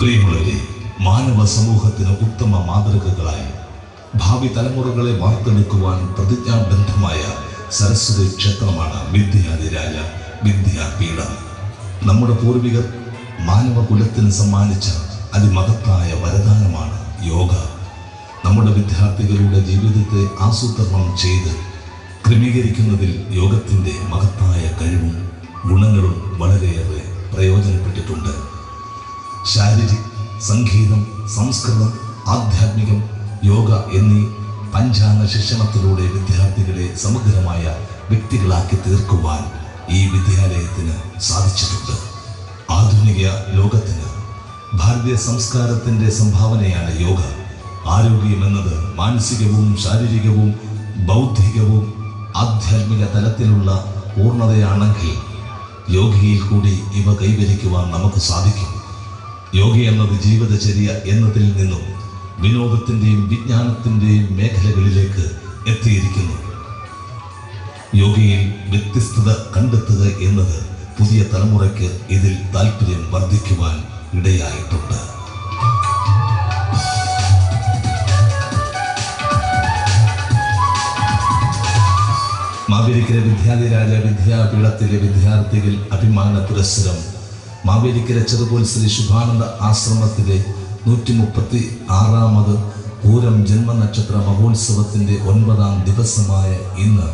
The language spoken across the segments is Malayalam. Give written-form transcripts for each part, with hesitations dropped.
പ്രിയമുള്ളവരെ, മാനവ സമൂഹത്തിന് ഉത്തമ മാതൃകകളായി ഭാവി തലമുറകളെ വാർത്തെടുക്കുവാൻ പ്രതിജ്ഞാബദ്ധമായ സരസ്വതി ക്ഷേത്രമാണ് വിദ്യാധിരാജ വിദ്യാപീഠം. നമ്മുടെ പൂർവികർ മാനവകുലത്തിന് സമ്മാനിച്ച അതിമഹത്തായ വരദാനമാണ് യോഗ. നമ്മുടെ വിദ്യാർത്ഥികളുടെ ജീവിതത്തെ ആസൂത്രണം ചെയ്ത് ക്രമീകരിക്കുന്നതിൽ യോഗത്തിൻ്റെ മഹത്തായ കഴിവും ഗുണങ്ങളും വളരെയേറെ പ്രയോജനപ്പെട്ടിട്ടുണ്ട്. ശാരീരിക, സംഗീതം, സംസ്കൃതം, ആധ്യാത്മികം, യോഗ എന്നീ പഞ്ചാംഗ ശിക്ഷണത്തിലൂടെ വിദ്യാർത്ഥികളെ സമഗ്രമായ വ്യക്തികളാക്കി തീർക്കുവാൻ ഈ വിദ്യാലയത്തിന് സാധിച്ചിട്ടുണ്ട്. ആധുനിക ലോകത്തിന് ഭാരതീയ സംസ്കാരത്തിൻ്റെ സംഭാവനയാണ് യോഗ. ആരോഗ്യമെന്നത് മാനസികവും ശാരീരികവും ബൗദ്ധികവും ആധ്യാത്മിക തലത്തിലുള്ള പൂർണ്ണതയാണെങ്കിൽ യോഗയിൽ കൂടി ഇവ കൈവരിക്കുവാൻ നമുക്ക് സാധിക്കും. യോഗ എന്നത് ജീവിതചര്യ എന്നതിൽ നിന്നും വിനോദത്തിൻ്റെയും വിജ്ഞാനത്തിൻ്റെയും മേഖലകളിലേക്ക് എത്തിയിരിക്കുന്നു. യോഗയിൽ വ്യത്യസ്തത കണ്ടെത്തുക എന്നത് പുതിയ തലമുറയ്ക്ക് ഇതിൽ താല്പര്യം വർദ്ധിക്കുവാൻ ഇടയായിട്ടുണ്ട്. മാവേലിക്കര വിദ്യാധിരാജ വിദ്യാപീഠത്തിലെ വിദ്യാർത്ഥികൾ അഭിമാന പുരസ്സരം മാവേലിക്കര ചെറുകോൽ ശ്രീ ശുഭാനന്ദ ആശ്രമത്തിലെ 136ാമത് പൂരം ജന്മനക്ഷത്ര മഹോത്സവത്തിൻ്റെ 9ാം ദിവസമായ ഇന്ന്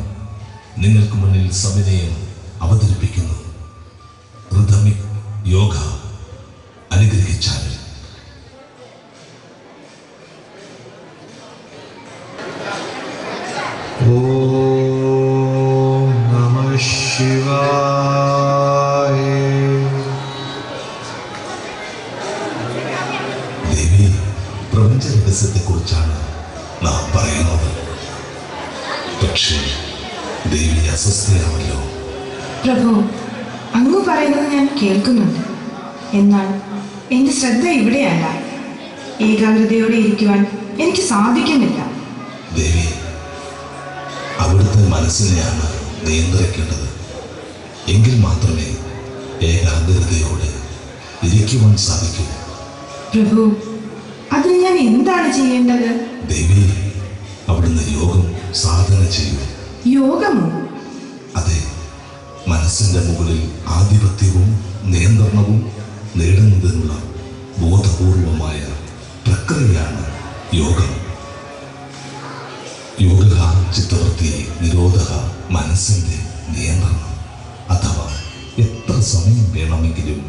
നിങ്ങൾക്ക് മുന്നിൽ സവിനയം അവതരിപ്പിക്കുന്നു. റിഥമിക് യോഗ അനുഗ്രഹിച്ചാൽ ഓം നമഃ ശിവായ. ദേവി, പ്രപഞ്ച രഹസ്യത്തെക്കുറിച്ചാണ് നാം പറയുന്നത്. പക്ഷേ ദേവി അസ്വസ്ഥയാണല്ലോ. പ്രഭു, അങ്ങ് പറയുന്നത് ഞാൻ കേൾക്കുന്നുണ്ട്. എന്നാൽ എൻ്റെ ശ്രദ്ധ ഇവിടെയല്ല. ഏകാഗ്രതയോടെ ഇരിക്കുവാൻ എനിക്ക് സാധിക്കുന്നില്ല. ദേവി, അവിടുത്തെ മനസ്സിനെയാണ് നിയന്ത്രിക്കേണ്ടത്. എങ്കിൽ മാത്രമേ ഏകാഗ്രതയോടെ ഇരിക്കുവാൻ സാധിക്കൂ. പ്രഭു, അതിന് ഞാൻ എന്താണ് ചെയ്യേണ്ടത്? ദേവി, അവിടുന്ന് യോഗം സാധന ചെയ്യൂ. യോഗമോ? അതെ, മനസ്സിൻ്റെ മുകളിൽ ആധിപത്യവും നിയന്ത്രണവും നേടുന്നതിനുള്ള ബോധപൂർവമായ പ്രക്രിയയാണ് യോഗം. യോഗ ചിത്തവൃത്തി നിരോധ, മനസ്സിൻ്റെ നിയന്ത്രണം. അഥവാ എത്ര സമയം വേണമെങ്കിലും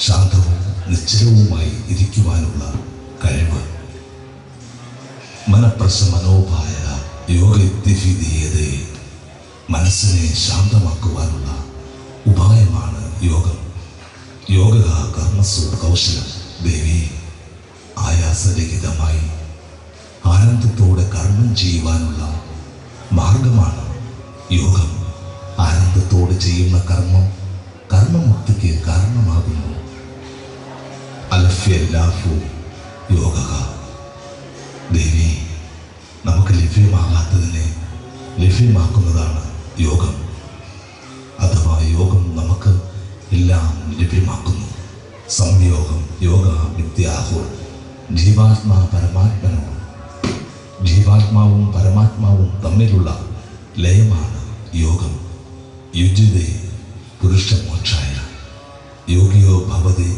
ശാന്തവും നിശ്ചലവുമായി ഇരിക്കുവാനുള്ള കഴിവ്. മനഃപ്രശമനോപായ യോഗ-ദിഫിദീയതേ, മനസ്സിനെ ശാന്തമാക്കുവാനുള്ള ഉപായമാണ് യോഗം. യോഗ കർമ്മസു കൗശലം. ദേവി, ആയാസരഹിതമായി ആനന്ദത്തോടെ കർമ്മം ചെയ്യുവാനുള്ള മാർഗമാണ് യോഗം. ആനന്ദത്തോടെ ചെയ്യുന്ന കർമ്മം കർമ്മമുക്തിക്ക് കാരണമാകുന്നു. അലഫ്യല്ലാഫു യോഗ. ദേവി, നമുക്ക് ലഭ്യമാകാത്തതിനെ ലഭ്യമാക്കുന്നതാണ് യോഗം. അഥവാ യോഗം നമുക്ക് എല്ലാം ലഭ്യമാക്കുന്നു. സംയോഗം യോഗ വിദ്യാഹു. ജീവാത്മാ പരമാത്മനോ, ജീവാത്മാവും പരമാത്മാവും തമ്മിലുള്ള ലയമാണ് യോഗം. യുജ്യതേ പുരുഷമോക്ഷായ യോഗിയോ ഭവതി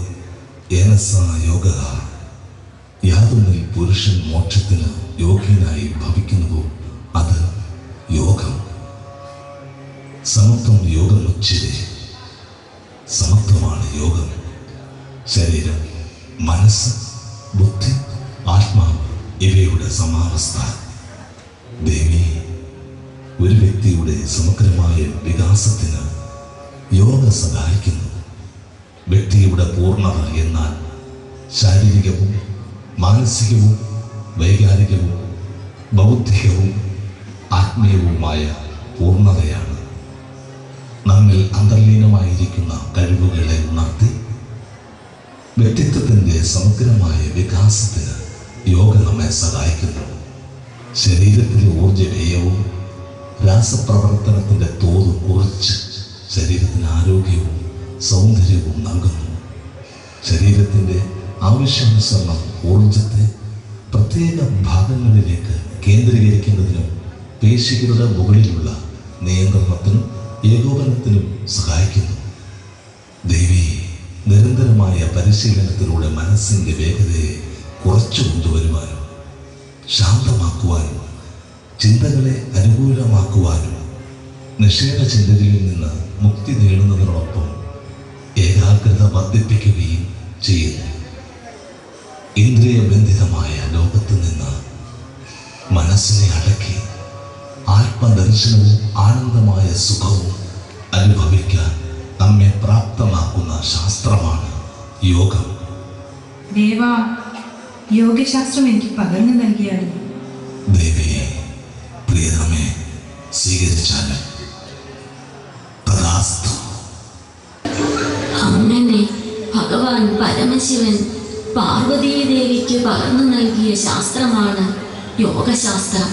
ഏനസ യോഗ. യാതൊന്നിൽ പുരുഷൻ മോക്ഷത്തിന് യോഗ്യനായി ഭവിക്കുന്നുവോ അത് യോഗം. സമത്വം യോഗമുച്യതേ. സമത്വമാണ് യോഗം. ശരീരം, മനസ്സ്, ബുദ്ധി, ആത്മാവ് ഇവയുടെ സമാവസ്ഥ. ദേവി, ഒരു വ്യക്തിയുടെ സമഗ്രമായ വികാസത്തിന് യോഗ സഹായിക്കുന്നു. വ്യക്തിയുടെ പൂർണ്ണത എന്നാൽ ശാരീരികവും മാനസികവും വൈകാരികവും ബൗദ്ധികവും ആത്മീയവുമായ പൂർണ്ണതയാണ്. നമ്മിൽ അന്തർലീനമായിരിക്കുന്ന കഴിവുകളെ ഉണർത്തി വ്യക്തിത്വത്തിൻ്റെ സമഗ്രമായ വികാസത്തിന് യോഗ നമ്മെ സഹായിക്കുന്നു. ശരീരത്തിലെ ഊർജ്ജവ്യയവും രാസപ്രവർത്തനത്തിൻ്റെ തോത് കുറച്ച് ശരീരത്തിന് ആരോഗ്യവും സൗന്ദര്യവും നൽകുന്നു. ശരീരത്തിൻ്റെ ആവശ്യാനുസരണം ഊർജത്തെ പ്രത്യേക ഭാഗങ്ങളിലേക്ക് കേന്ദ്രീകരിക്കുന്നതിനും പേശികളുടെ മുകളിലുള്ള നിയന്ത്രണത്തിനും ഏകോപനത്തിനും സഹായിക്കുന്നു. ദേവി നിരന്തരമായ പരിശീലനത്തിലൂടെ മനസ്സിൻ്റെ വേഗതയെ കുറച്ചു കൊണ്ടുവരുവാനും ശാന്തമാക്കുവാനും ചിന്തകളെ അനുകൂലമാക്കുവാനും നിഷേധ ചിന്തകളിൽ നിന്ന് മുക്തി നേടുന്നതിനോടൊപ്പം ഏകാഗ്രത വർദ്ധിപ്പിക്കുകയും ചെയ്യുന്നു. ഇന്ദ്രിയബന്ധിതമായ ലോകത്ത് നിന്ന് മനസ്സിനെ അടക്കി ആത്മദർശനവും ആനന്ദമായ സുഖവും അനുഭവിക്കാൻ നമ്മെ പ്രാപ്തമാക്കുന്ന ശാസ്ത്രമാണ് യോഗം. ദേവാ, യോഗശാസ്ത്രം എനിക്ക് പകർന്നു നൽകിയാലും. ദേവിയെ പ്രിയതമേ സ്വീകരിച്ചാലും തഥാസ്തു. അങ്ങനെ ഭഗവാൻ പരമശിവൻ പാർവതീദേവിക്ക് പകർന്നു നൽകിയ ശാസ്ത്രമാണ് യോഗശാസ്ത്രം.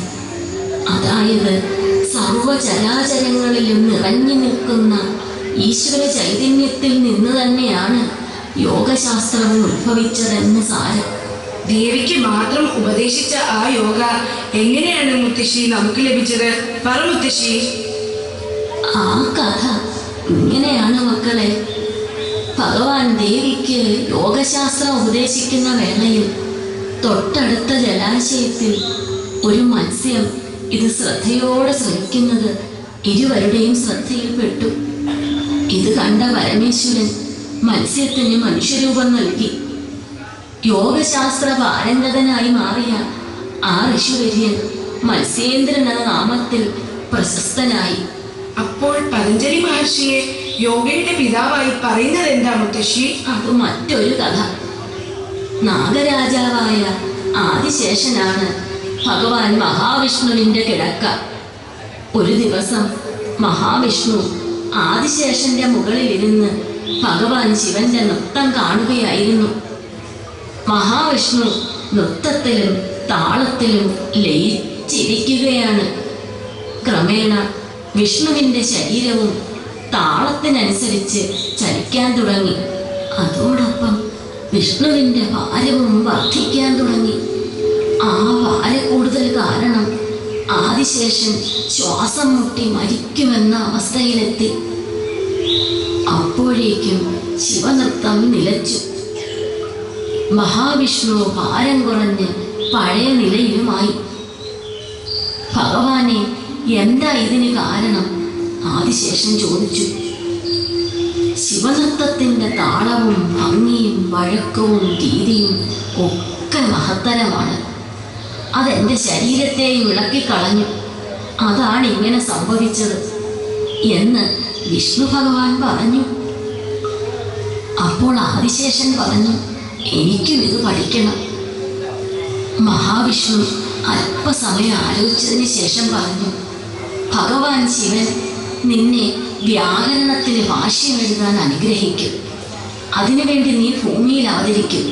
അതായത് സർവചരാചരങ്ങളിലും നിറഞ്ഞു നിൽക്കുന്ന ഈശ്വര ചൈതന്യത്തിൽ നിന്ന് തന്നെയാണ് യോഗശാസ്ത്രവും ഉത്ഭവിച്ചതെന്ന് സാരം. ദേവിക്ക് മാത്രം ഉപദേശിച്ച ആ യോഗ എങ്ങനെയാണ് മുത്തശ്ശി നമുക്ക് ലഭിച്ചത്? പറ മുത്തശ്ശി. ആ കഥ ഇങ്ങനെയാണ് മക്കളെ. ഭഗവാൻ ദേവിക്ക് യോഗശാസ്ത്രം ഉപദേശിക്കുന്ന വേളയിൽ തൊട്ടടുത്ത ജലാശയത്തിൽ ഒരു മത്സ്യം ഇത് ശ്രദ്ധയോടെ ശ്രമിക്കുന്നത് ഇരുവരുടെയും ശ്രദ്ധയിൽപ്പെട്ടു. ഇത് കണ്ട പരമേശ്വരൻ മത്സ്യത്തിന് മനുഷ്യരൂപം നൽകി. യോഗശാസ്ത്ര പാരംഗതനായി മാറിയ ആ ഋഷിവര്യൻ മത്സ്യേന്ദ്രൻ എന്ന നാമത്തിൽ പ്രശസ്തനായി. അപ്പോൾ പതഞ്ജലി മഹർഷിയെ യോഗയുടെ പിതാവായി പറയുന്നത് എന്താ മുത്തശ്ശി? അത് മറ്റൊരു കഥ. നാഗരാജാവായ ആദിശേഷനാണ് ഭഗവാൻ മഹാവിഷ്ണുവിൻ്റെ കിടക്ക. ഒരു ദിവസം മഹാവിഷ്ണു ആദിശേഷന്റെ മുകളിലിരുന്ന് ഭഗവാൻ ശിവന്റെ നൃത്തം കാണുകയായിരുന്നു. മഹാവിഷ്ണു നൃത്തത്തിലും താളത്തിലും ലയിച്ചിരിക്കുകയാണ്. ക്രമേണ വിഷ്ണുവിൻ്റെ ശരീരവും താളത്തിനനുസരിച്ച് ചലിക്കാൻ തുടങ്ങി. അതോടൊപ്പം വിഷ്ണുവിൻ്റെ ഭാരവും വർദ്ധിക്കാൻ തുടങ്ങി. ആ ഭാരക്കൂടുതൽ കാരണം ആദിശേഷൻ ശ്വാസം മുട്ടി മരിക്കുമെന്ന അവസ്ഥയിലെത്തി. അപ്പോഴേക്കും ശിവനൃത്തം നിലച്ചു. മഹാവിഷ്ണു ഭാരം കുറഞ്ഞ് പഴയ നിലയിലുമായി. ഭഗവാനെ, എന്താ ഇതിന് കാരണം? ആദിശേഷൻ ചോദിച്ചു. ശിവനൃത്തത്തിൻ്റെ താളവും ഭംഗിയും വഴക്കവും രീതിയും ഒക്കെ മഹത്തരമാണ്. അതെൻ്റെ ശരീരത്തെയും ഇളക്കിക്കളഞ്ഞു. അതാണ് ഇങ്ങനെ സംഭവിച്ചത് എന്ന് വിഷ്ണു ഭഗവാൻ പറഞ്ഞു. അപ്പോൾ ആദിശേഷൻ പറഞ്ഞു, എനിക്കും ഇത് പഠിക്കണം. മഹാവിഷ്ണു അല്പസമയം ആലോചിച്ചതിന് ശേഷം പറഞ്ഞു, ഭഗവാൻ ശിവൻ നിന്നെ വ്യാകരണത്തിന് ഭാഷ്യം എഴുതാൻ അനുഗ്രഹിക്കും. അതിനുവേണ്ടി നീ ഭൂമിയിൽ അവതരിക്കും.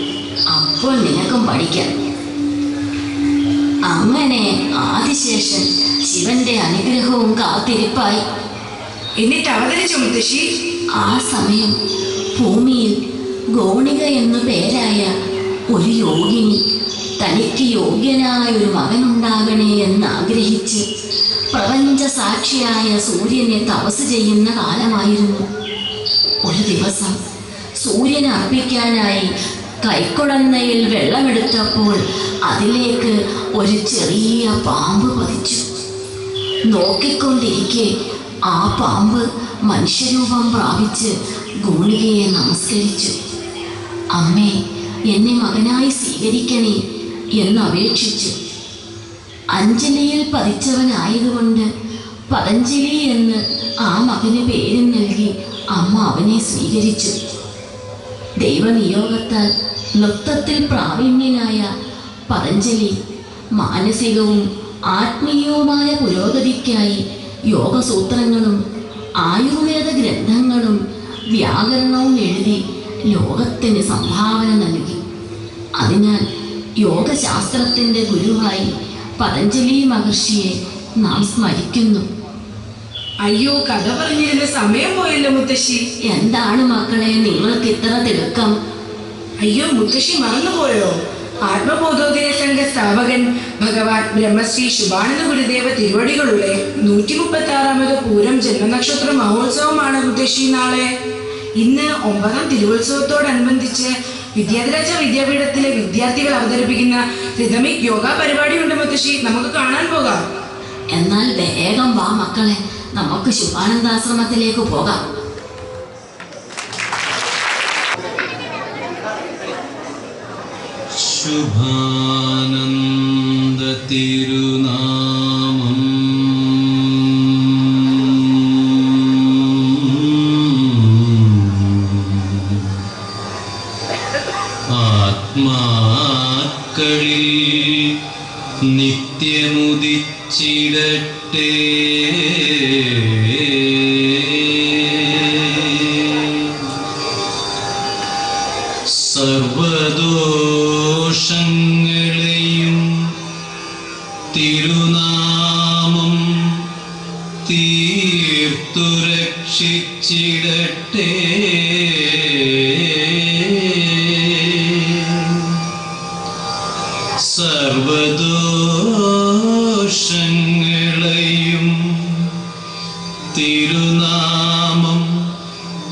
അപ്പോൾ നിനക്കും പഠിക്കാം. അങ്ങനെ ആദിശേഷൻ ശിവന്റെ അനുഗ്രഹവും കാത്തിരിപ്പായി. എന്നിട്ട് അവതരിച്ചു മുത്തശ്ശി. ആ സമയം ഭൂമിയിൽ ഗോണിക എന്നു പേരായ ഒരു യോഗിനി തനിക്ക് യോഗ്യനായ ഒരു മകനുണ്ടാകണേ എന്ന് ആഗ്രഹിച്ച് പ്രപഞ്ച സാക്ഷിയായ സൂര്യനെ തപസ് ചെയ്യുന്ന കാലമായിരുന്നു. ഒരു ദിവസം സൂര്യനെ അർപ്പിക്കാനായി കൈക്കുടന്നയിൽ വെള്ളമെടുത്തപ്പോൾ അതിലേക്ക് ഒരു ചെറിയ പാമ്പ് പതിച്ചു. നോക്കിക്കൊണ്ടിരിക്കെ ആ പാമ്പ് മനുഷ്യരൂപം പ്രാപിച്ച് ഗോണികയെ നമസ്കരിച്ചു. അമ്മേ, എന്നെ മകനായി സ്വീകരിക്കണേ എന്നപേക്ഷിച്ചു. അഞ്ജലിയിൽ പതിച്ചവനായതുകൊണ്ട് പതഞ്ജലി എന്ന് ആ മകന് പേരും നൽകി അമ്മ അവനെ സ്വീകരിച്ചു. ദൈവനിയോഗത്താൽ നൃത്തത്തിൽ പ്രാവീണ്യനായ പതഞ്ജലി മാനസികവും ആത്മീയവുമായ പുരോഗതിക്കായി യോഗസൂത്രങ്ങളും ആയുർവേദ ഗ്രന്ഥങ്ങളും വ്യാകരണവും എഴുതി ലോകത്തിന് സംഭാവന നൽകി. അതിനാൽ യോഗശാസ്ത്രത്തിൻ്റെ ഗുരുവായി പതഞ്ജലി മഹർഷിയെ നാം സ്മരിക്കുന്നു. അയ്യോ, കഥ പറഞ്ഞിരുന്ന സമയം പോയല്ലോ മുത്തശ്ശി. എന്താണ് മക്കളെ നിങ്ങൾക്ക് ഇത്ര തിടുക്കം? അയ്യോ, മുത്തശ്ശി മറന്നുപോയോ? ആത്മബോധോദയ സംഘ സ്ഥാപകൻ ഭഗവാൻ ബ്രഹ്മശ്രീ ശുഭാനന്ദ ഗുരുദേവ തിരുവടികളുടെ 136ാമത് പൂരം ജന്മനക്ഷത്ര മഹോത്സവമാണ് മുത്തശ്ശി നാളെ. ഇന്ന് 9ാം തിരുവുത്സവത്തോടനുബന്ധിച്ച് വിദ്യാധിരാജ വിദ്യാപീഠത്തിലെ വിദ്യാർത്ഥികൾ അവതരിപ്പിക്കുന്ന റിതമിക് യോഗ പരിപാടിയുണ്ട് മുത്തശ്ശി, നമുക്ക് കാണാൻ പോകാം. എന്നാൽ വേഗം വാ മക്കളെ, നമുക്ക് ശുഭാനന്ദാശ്രമത്തിലേക്ക് പോകാം. ശുഭാനന്ദ തിരുനാമം ആത്മാക്കളിൽ നിത്യമുദിച്ചിടട്ടെ. സർവദോഷങ്ങളെയും തിരുനാമം തീർത്തു രക്ഷിച്ചിടട്ടെ. സർവദോഷങ്ങളെയും തിരുനാമം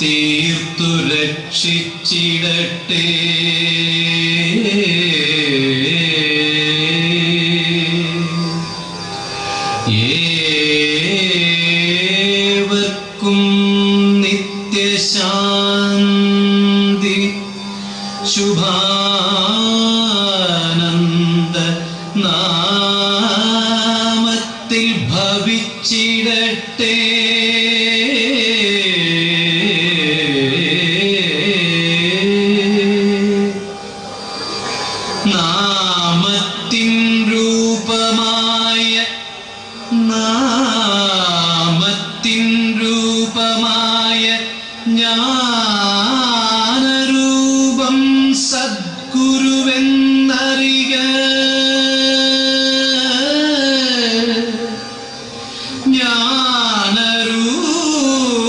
തീർത്തു രക്ഷിച്ചിടട്ടെ. ഏവർക്കും നിത്യശാന്തി ശുഭാനന്ദ നാമത്തിൽ ഭവിച്ചിടട്ടെ. നാമത്തിൻ രൂപമായ ജ്ഞാനരൂപം സദ്ഗുരുവെന്നറിക.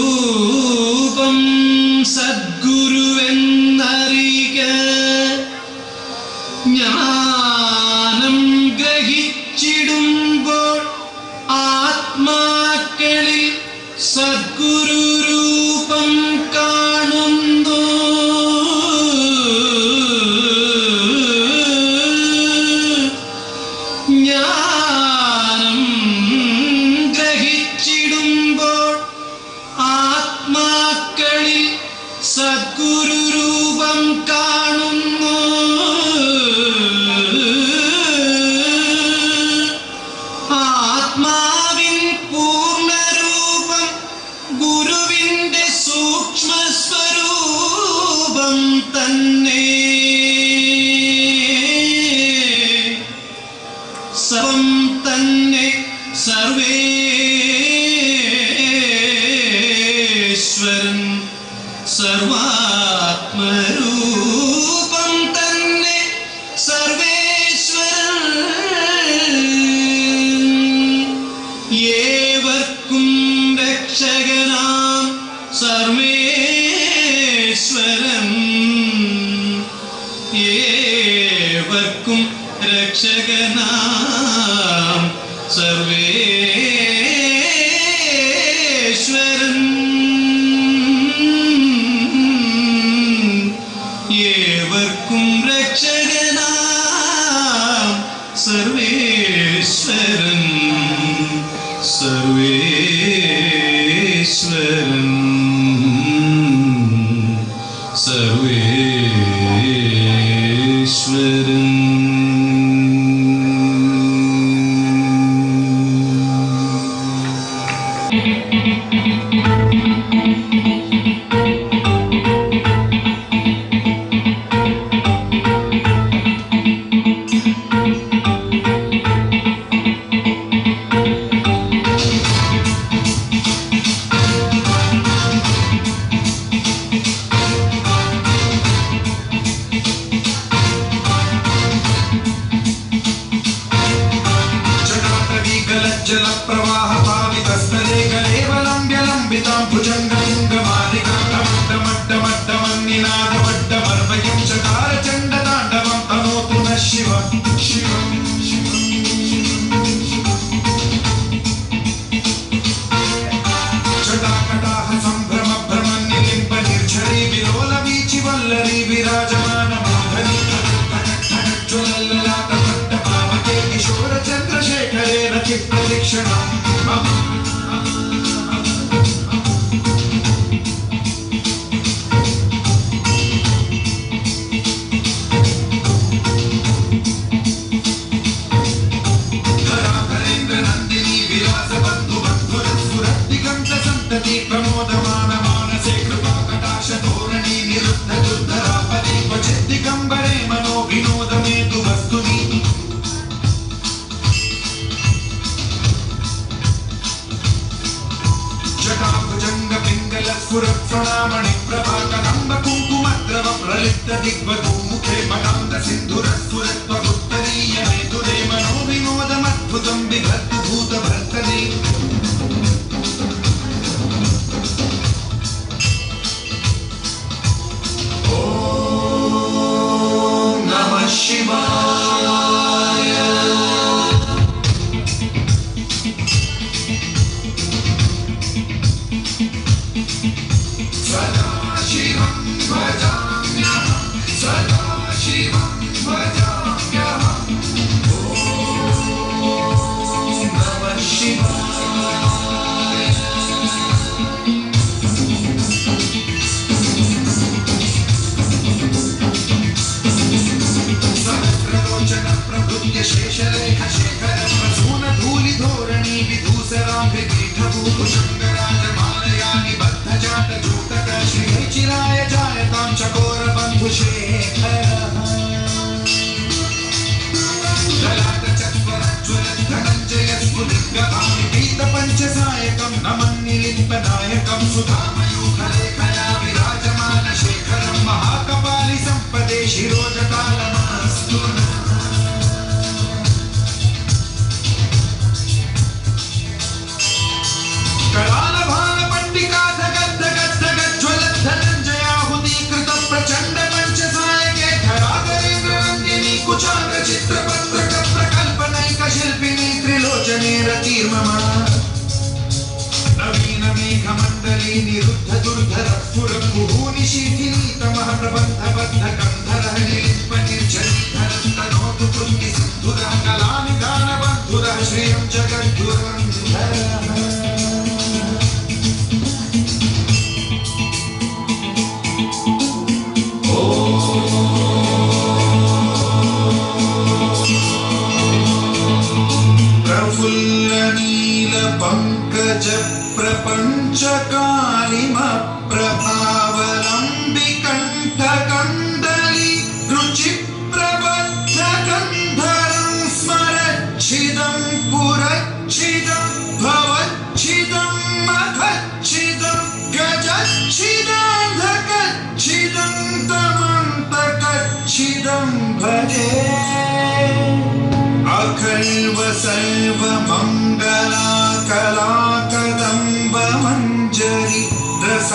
ജ്ഞാനരൂപം സദ്ഗുരുവെന്നറിക. ജ്ഞാനം ഗ്രഹിച്ചിടുമ്പോൾ ആത്മാക്കളിൽ സദ്ഗുരു രൂപം കാണുന്നു. ജ്ഞാനം ഗ്രഹിച്ചിടുമ്പോൾ ആത്മാക്കളിൽ സദ്ഗുരു രൂപം കാണുന്നു. ആത്മാവിൻ പൂർണ്ണരൂപം ഗുരുവിന്റെ സൂക്ഷ്മസ്വരൂപം തന്നെ. സർവം തന്നെ സർവേശ്വരൻ സർവാത്മരൂപം തന്നെ സർവേശ്വരൻ. ഏവർക്കും രക്ഷകനാം സർവേശ്വരൻ. ഏവർക്കും രക്ഷകനാം സർവേശ്വരൻ. ഏവർക്കും രക്ഷകനാം സർവേശ്വരൻ. സർവേശ്വരൻ സർവേശ്വരൻ. जलप्रवाह पावितस्तरे कलेवलम्ब्यलम्बितां भुजङ्गलिङ्गमालिकां टमट्टमट्टमट्टमन्निनादवड्डमर्वयं चकार स्फुरत्स्वनामणि प्रभाकरम्ब कुङ्कुमद्रव प्रलिप्त दिग्वधूमुखे पटान्त सिन्धुरस्फुरत्वगुत्तरीय मेधुरे मनो विनोदमद्भुतं बिभर्तु भूतभर्तने ॐ नमः शिवाय सदाशिवं भजाम्यहं सदाशिवं भजाम्यहं ॐ नमः शिवाय सहस्रलोचन प्रभृत्य शेषरेख शेखर प्रसून धूलिधोरणी विधूसराभिपीठभूषङ्गराजमालयानि बद्धजात जूतक श्री चिराय जायतां चकोर बन्धुशेखरः ललाट चत्वरज्वल धनञ्जय स्फुलिङ्गभामि पीतपञ्चसायकं नमन्निलिम्पनायकं सुधामयूखलेखया विराजमान शेखरं महाकपालि सम्पदे शिरोजतालमस्तु प्रचंड पंचसायके धराधरेन्द्रनन्दिनी कुचाग्र चित्रपत्रक प्रकल्पनैक शिल्पिनी त्रिलोचने रतिर्मम नवीन मेघमण्डली निरुद्ध दुर्धर स्फुर कुहूनि शिथिनी तमः प्रबन्ध बद्ध गन्धरः निलिम्प निर्झरीधर तनोतु पुण्य सिन्धुरः कलानिधान बन्धुरः श्रियं जगद्धुरन्धरः प्रफुल्ल नील पंकज प्रपंच कालिम प्रभावलंबि कंठ कंडली रुचि प्रबद्ध गंधरं स्मरच्छिदं पुरच्छिदं भवच्छिदं मखच्छिदं गजच्छिदान्धकच्छिदं तमन्तकच्छिदं भजे अखल्व सर्व मंगला कला कदम्ब मंजरी रस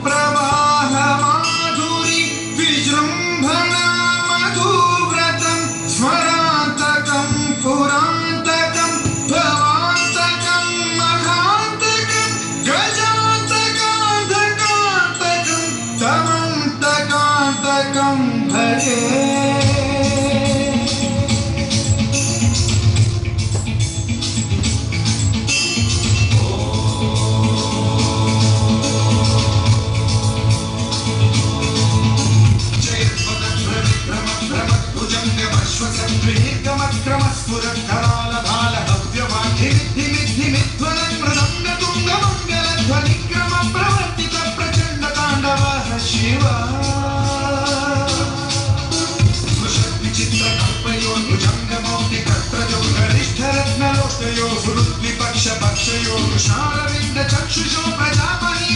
प्रवाह माधुरी विजृंभणा मधुव्रतं स्मरान्तकं पुरान्तकं भवान्तकं मघान्तकं गजान्तकान्तकान्तकं तमन्तकान्तकं भजे विपक्ष पक्षयो शारविंद चक्षुषो प्रजापति